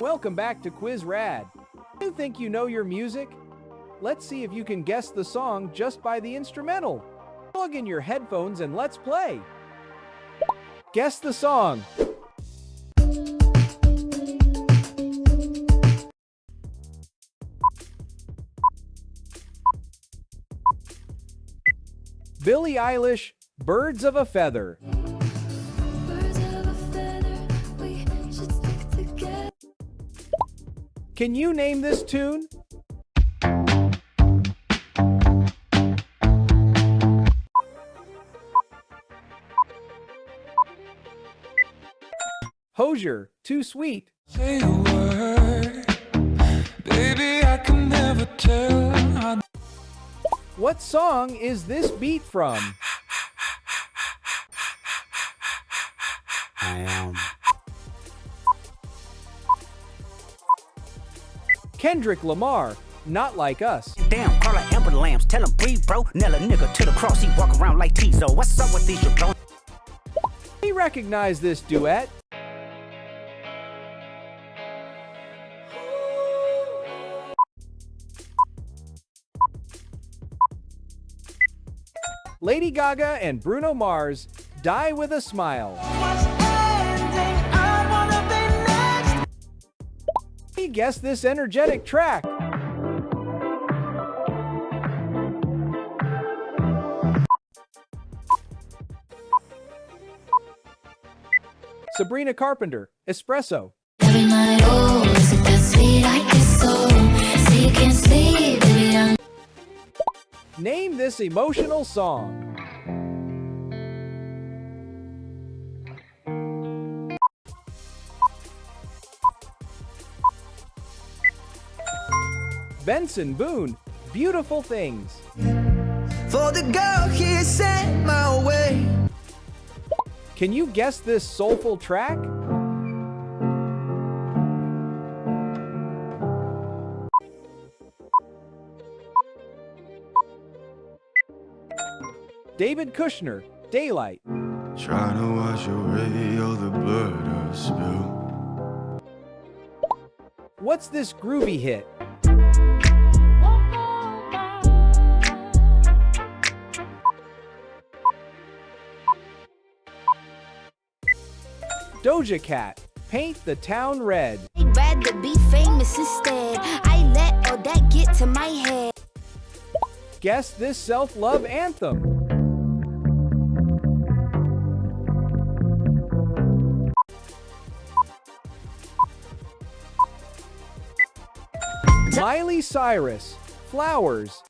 Welcome back to Quiz RAD. You think you know your music? Let's see if you can guess the song just by the instrumental. Plug in your headphones and let's play. Guess the song. Billie Eilish, Birds of a Feather. Can you name this tune? Hozier, Too Sweet. Say a word, baby, I can never tell. What song is this beat from? Kendrick Lamar, Not Like Us. Damn, call like Amber Lambs, tell him breathe, bro. Nail a nigga to the cross, he walk around like Tizo. What's up with these jabrones? We recognize this duet. Lady Gaga and Bruno Mars, Die With a Smile. Guess this energetic track. Sabrina Carpenter, Espresso. Every night, oh, is it that sweet? I guess so. So you can't sleep, baby, I'm... Name this emotional song. Benson Boone, Beautiful Things. For the girl he sent my way. Can you guess this soulful track? David Kushner, Daylight. Trying to wash away all the blood I spilled. What's this groovy hit? Doja Cat, Paint the Town Red. I'd rather be famous instead. I let all that get to my head. Guess this self-love anthem. Miley Cyrus, Flowers.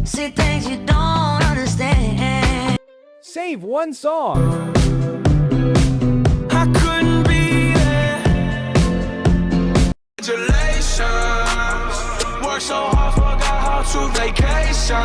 See things you don't understand. Save one song. I couldn't be there. Congratulations. Worked so hard, forgot how to vacation.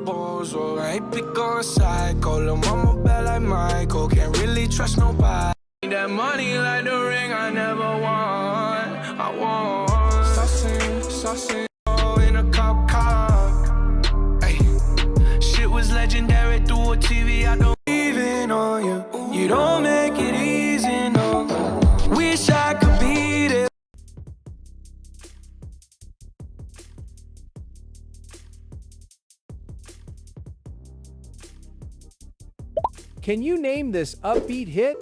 Bozo, I ain't be going psycho. Lil' mama bad like Michael. Can't really trust nobody. That money like the ring I never won. I want saucing in a cop car. Ay, shit was legendary through a TV. I don't even on you. You don't make it easy, no. Wish I could beat it. Can you name this upbeat hit?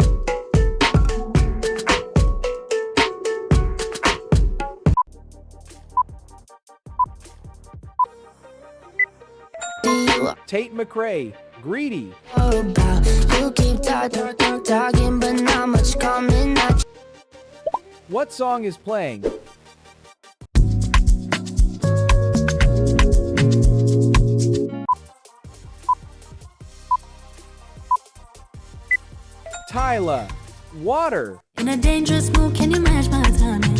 Tate McRae, Greedy. About you keep talking, but not much coming out. What song is playing? Tyla, Water. In a dangerous mood, can you match my timing?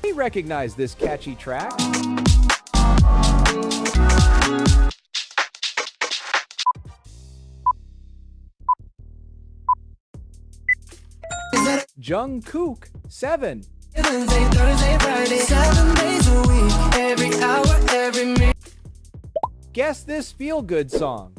We recognize this catchy track. Jungkook, 7. Wednesday, Thursday, Friday, 7 days a week, every hour, every minute. Guess this feel-good song.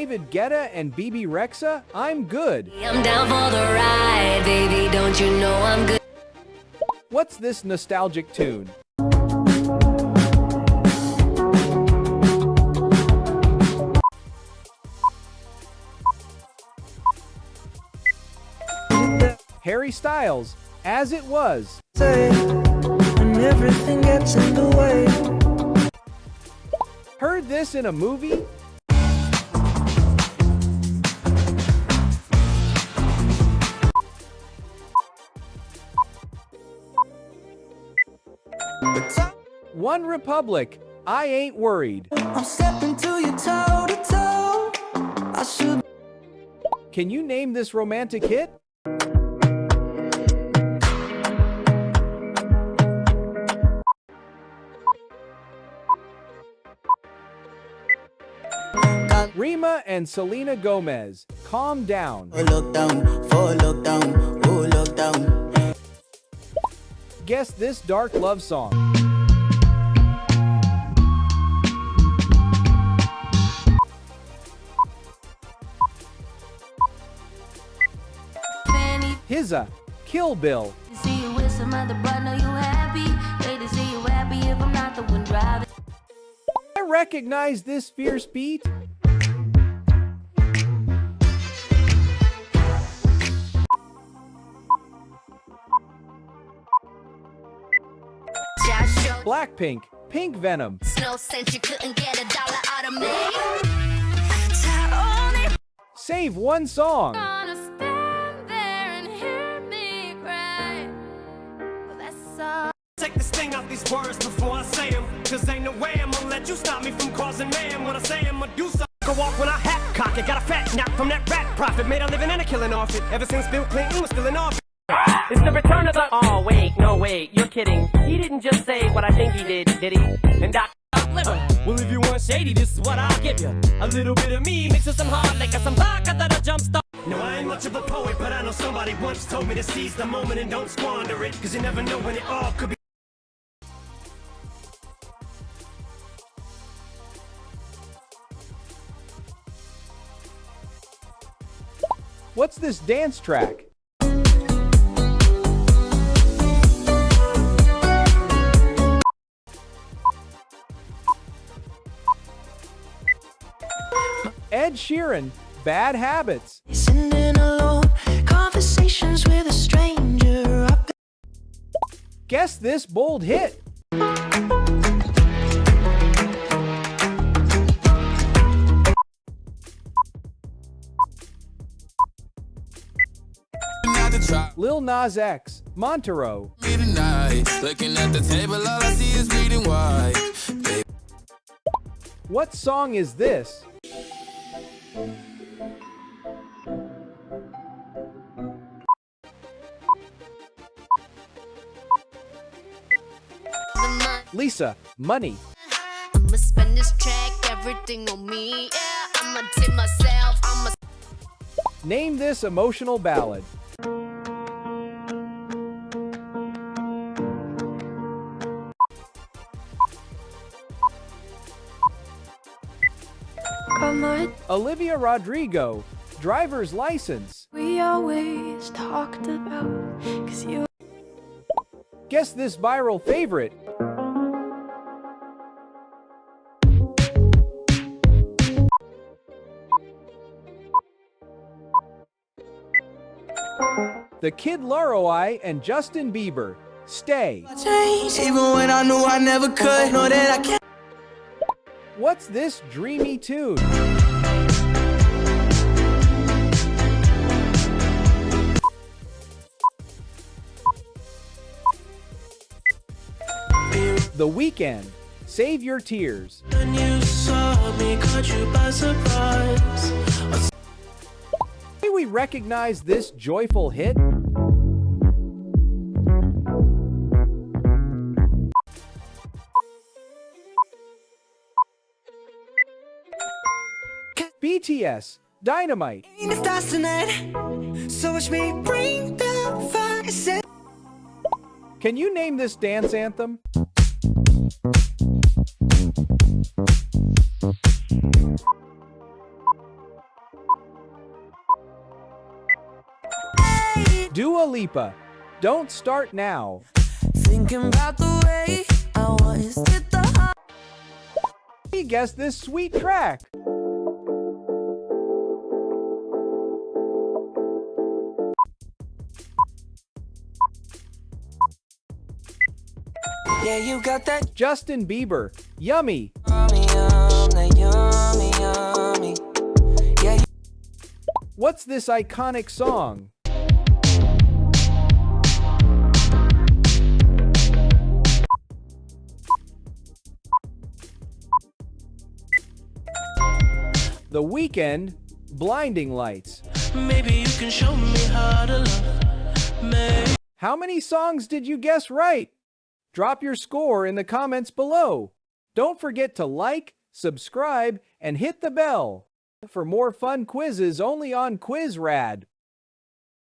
David Guetta and BB Rexha, I'm Good. I'm down for the ride, baby, don't you know I'm good? What's this nostalgic tune? Harry Styles, As It Was. And everything gets in the way. Heard this in a movie? One Republic, I Ain't Worried. I'm stepping to you toe to toe. I should. Can you name this romantic hit? Rima and Selena Gomez, Calm Down. Oh, look down, oh, look down, oh, look down. Guess this dark love song. Hizza, Kill Bill. See you with some other but know you happy. Hate to see you happy if I'm not the one driving. I recognize this fierce beat. Blackpink, Pink Venom. No sense you couldn't get $1 out of me. Save one song. Gonna stand there and hear me cry. Well, that's all. Take the sting out these words before I say them. Cause ain't no way I'm gonna let you stop me from causing mayhem. When I say I'm gonna do something, go walk when I hat cock it. Got a fat knock from that rat profit. Made a living and a killing off it. Ever since Bill Clinton was still in office. It's the return of the. Oh, wait, no, wait, you're kidding. He didn't just say what I think he did he? And Doc. Well, if you want shady, this is what I'll give you. A little bit of me mixed with some hard liquor, some vodka that'll jumpstart. No, I ain't much of a poet, but I know somebody once told me to seize the moment and don't squander it. Cause you never know when it all could be. What's this dance track? Ed Sheeran, Bad Habits. Sending alone conversations with a stranger. Guess this bold hit. Lil Nas X, Montero. Looking at the table, all I see is reading why. What song is this? Lisa, Money. I'ma spend this track, everything on me. Yeah, I'ma tip myself. Name this emotional ballad. Olivia Rodrigo, Driver's License. We always talked about, cause you. Guess this viral favorite. The Kid Laroi and Justin Bieber, Stay. Change, even when I knew I never could. Know that I can't. What's this dreamy tune? The Weeknd, Save Your Tears. When you saw me, caught you by surprise. Do we recognize this joyful hit? BTS, Dynamite. Ain't it starts tonight? So watch me bring the fire. Can you name this dance anthem? Lipa. Don't Start Now. Thinking about the way I once did the heart. Guess this sweet track. Yeah, you got that Justin Bieber, Yummy. yummy, that yummy, yummy. Yeah, What's this iconic song? The Weeknd, Blinding Lights. maybe you can show me how to love. Maybe. How many songs did you guess right? Drop your score in the comments below. Don't forget to like, subscribe, and hit the bell for more fun quizzes only on QuizRAD.